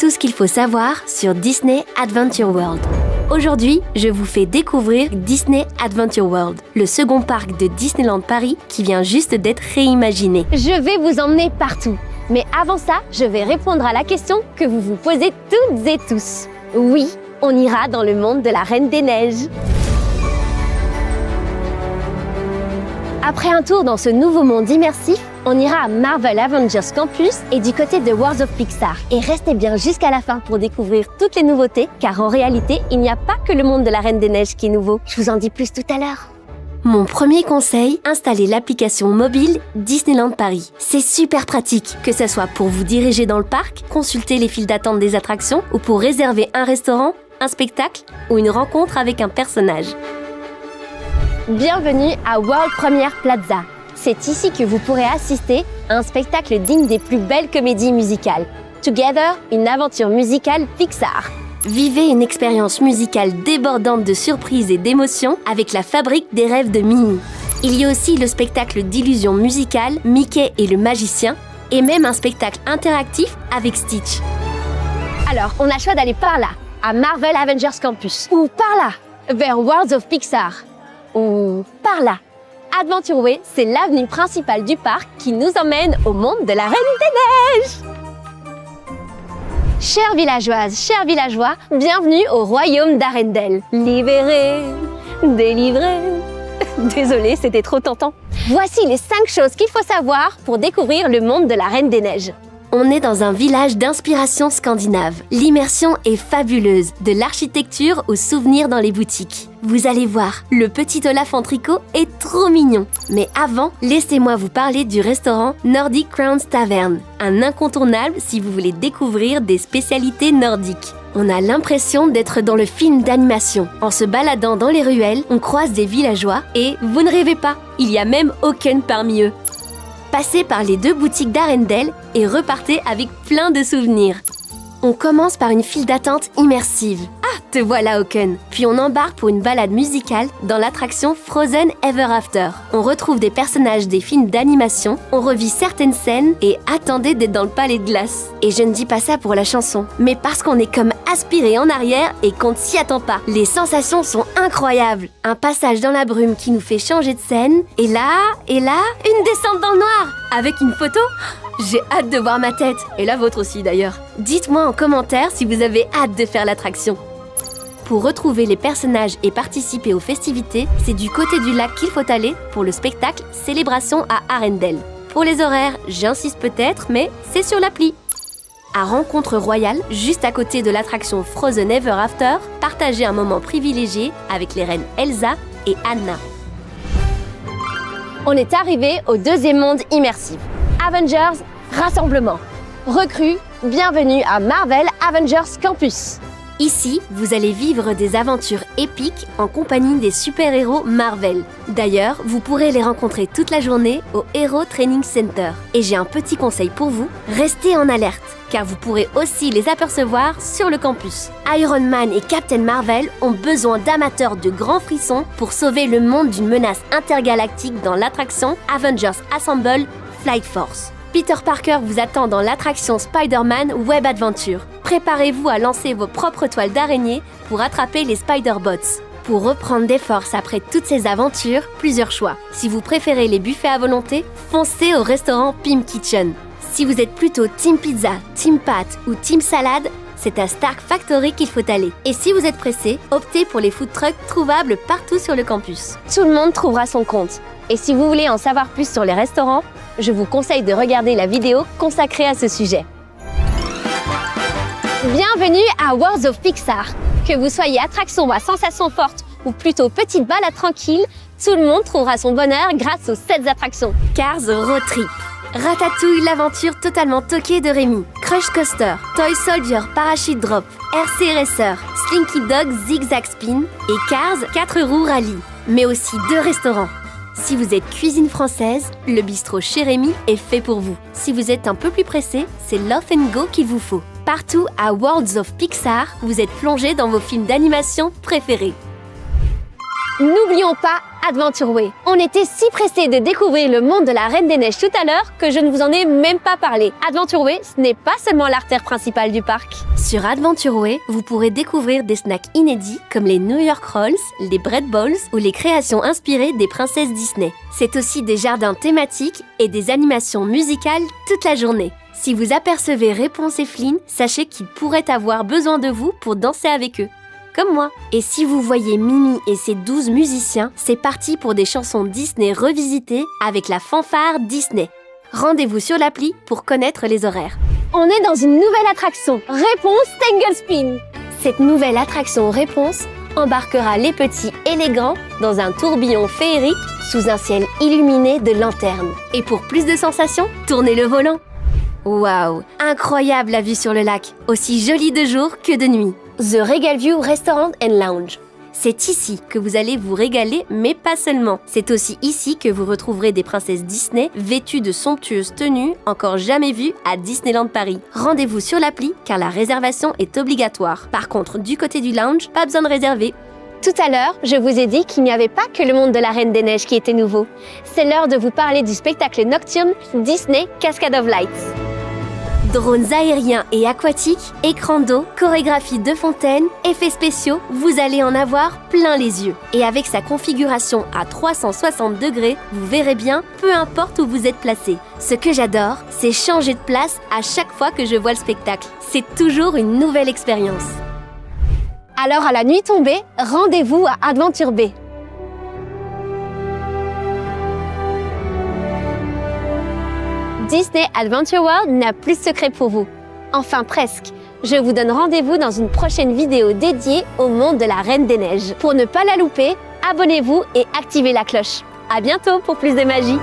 tout ce qu'il faut savoir sur Disney Adventure World. Aujourd'hui, je vous fais découvrir Disney Adventure World, le second parc de Disneyland Paris qui vient juste d'être réimaginé. Je vais vous emmener partout. Mais avant ça, je vais répondre à la question que vous vous posez toutes et tous. Oui, on ira dans le monde de la Reine des Neiges. Après un tour dans ce nouveau monde immersif, on ira à Marvel Avengers Campus et du côté de World of Pixar. Et restez bien jusqu'à la fin pour découvrir toutes les nouveautés, car en réalité, il n'y a pas que le monde de la Reine des Neiges qui est nouveau. Je vous en dis plus tout à l'heure. Mon premier conseil, installez l'application mobile Disneyland Paris. C'est super pratique, que ce soit pour vous diriger dans le parc, consulter les files d'attente des attractions ou pour réserver un restaurant, un spectacle ou une rencontre avec un personnage. Bienvenue à World Premiere Plaza. C'est ici que vous pourrez assister à un spectacle digne des plus belles comédies musicales. Together, une aventure musicale Pixar. Vivez une expérience musicale débordante de surprises et d'émotions avec la fabrique des rêves de Minnie. Il y a aussi le spectacle d'illusions musicales Mickey et le magicien et même un spectacle interactif avec Stitch. Alors, on a le choix d'aller par là, à Marvel Avengers Campus, ou par là, vers Worlds of Pixar, ou par là. Adventure Way, c'est l'avenue principale du parc qui nous emmène au monde de la Reine des Neiges. Chères villageoises, chers villageois, bienvenue au royaume d'Arendelle. Libérés, délivrés. Désolée, c'était trop tentant. Voici les 5 choses qu'il faut savoir pour découvrir le monde de la Reine des Neiges. On est dans un village d'inspiration scandinave. L'immersion est fabuleuse, de l'architecture aux souvenirs dans les boutiques. Vous allez voir, le petit Olaf en tricot est trop mignon. Mais avant, laissez-moi vous parler du restaurant Nordic Crowns Tavern, un incontournable si vous voulez découvrir des spécialités nordiques. On a l'impression d'être dans le film d'animation. En se baladant dans les ruelles, on croise des villageois et, vous ne rêvez pas, il y a même Håkon parmi eux. Passez par les 2 boutiques d'Arendelle et repartez avec plein de souvenirs. On commence par une file d'attente immersive. Ah, te voilà Håkon. Puis on embarque pour une balade musicale dans l'attraction Frozen Ever After. On retrouve des personnages des films d'animation, on revit certaines scènes et attendez d'être dans le palais de glace. Et je ne dis pas ça pour la chanson, mais parce qu'on est comme aspiré en arrière et qu'on ne s'y attend pas. Les sensations sont incroyables. Un passage dans la brume qui nous fait changer de scène. Et là, une descente dans le noir avec une photo. J'ai hâte de voir ma tête, et la vôtre aussi d'ailleurs. Dites-moi en commentaire si vous avez hâte de faire l'attraction. Pour retrouver les personnages et participer aux festivités, c'est du côté du lac qu'il faut aller pour le spectacle Célébration à Arendelle. Pour les horaires, j'insiste peut-être, mais c'est sur l'appli. À Rencontre Royale, juste à côté de l'attraction Frozen Ever After, partagez un moment privilégié avec les reines Elsa et Anna. On est arrivé au 2e monde immersif. Avengers, rassemblement. Recrues, bienvenue à Marvel Avengers Campus. Ici, vous allez vivre des aventures épiques en compagnie des super-héros Marvel. D'ailleurs, vous pourrez les rencontrer toute la journée au Hero Training Center. Et j'ai un petit conseil pour vous, restez en alerte, car vous pourrez aussi les apercevoir sur le campus. Iron Man et Captain Marvel ont besoin d'amateurs de grands frissons pour sauver le monde d'une menace intergalactique dans l'attraction Avengers Assemble Flight Force. Peter Parker vous attend dans l'attraction Spider-Man Web Adventure. Préparez-vous à lancer vos propres toiles d'araignée pour attraper les Spider-Bots. Pour reprendre des forces après toutes ces aventures, plusieurs choix. Si vous préférez les buffets à volonté, foncez au restaurant Pim Kitchen. Si vous êtes plutôt Team Pizza, Team Pâtes ou Team Salade, c'est à Stark Factory qu'il faut aller. Et si vous êtes pressé, optez pour les food trucks trouvables partout sur le campus. Tout le monde trouvera son compte. Et si vous voulez en savoir plus sur les restaurants, je vous conseille de regarder la vidéo consacrée à ce sujet. Bienvenue à Worlds of Pixar. Que vous soyez attraction à sensations fortes ou plutôt petite balade tranquille, tout le monde trouvera son bonheur grâce aux 7 attractions. Cars Road Trip, Ratatouille l'aventure totalement toquée de Rémi, Crush Coaster, Toy Soldier Parachute Drop, RC Racer, Slinky Dog Zigzag Spin et Cars 4 roues Rally, mais aussi 2 restaurants. Si vous êtes cuisine française, le bistrot chez Rémi est fait pour vous. Si vous êtes un peu plus pressé, c'est Love & Go qu'il vous faut. Partout à Worlds of Pixar, vous êtes plongé dans vos films d'animation préférés. N'oublions pas Adventure Way. On était si pressés de découvrir le monde de la Reine des Neiges tout à l'heure que je ne vous en ai même pas parlé. Adventure Way, ce n'est pas seulement l'artère principale du parc. Sur Adventure Way, vous pourrez découvrir des snacks inédits comme les New York Rolls, les Bread Balls ou les créations inspirées des princesses Disney. C'est aussi des jardins thématiques et des animations musicales toute la journée. Si vous apercevez Réponse et Flynn, sachez qu'ils pourraient avoir besoin de vous pour danser avec eux. Comme moi. Et si vous voyez Mimi et ses 12 musiciens, c'est parti pour des chansons Disney revisitées avec la fanfare Disney. Rendez-vous sur l'appli pour connaître les horaires. On est dans une nouvelle attraction, Réponse Tangle Spin. Cette nouvelle attraction Réponse embarquera les petits et les grands dans un tourbillon féerique sous un ciel illuminé de lanternes. Et pour plus de sensations, tournez le volant. Waouh, incroyable la vue sur le lac, aussi jolie de jour que de nuit. The Regal View Restaurant and Lounge. C'est ici que vous allez vous régaler, mais pas seulement. C'est aussi ici que vous retrouverez des princesses Disney vêtues de somptueuses tenues encore jamais vues à Disneyland Paris. Rendez-vous sur l'appli car la réservation est obligatoire. Par contre, du côté du lounge, pas besoin de réserver. Tout à l'heure, je vous ai dit qu'il n'y avait pas que le monde de la Reine des Neiges qui était nouveau. C'est l'heure de vous parler du spectacle nocturne Disney Cascade of Lights. Drones aériens et aquatiques, écrans d'eau, chorégraphie de fontaine, effets spéciaux, vous allez en avoir plein les yeux. Et avec sa configuration à 360 degrés, vous verrez bien, peu importe où vous êtes placé. Ce que j'adore, c'est changer de place à chaque fois que je vois le spectacle. C'est toujours une nouvelle expérience. Alors à la nuit tombée, rendez-vous à Adventure Bay. Disney Adventure World n'a plus de secret pour vous. Enfin presque. Je vous donne rendez-vous dans une prochaine vidéo dédiée au monde de la Reine des Neiges. Pour ne pas la louper, abonnez-vous et activez la cloche. À bientôt pour plus de magie.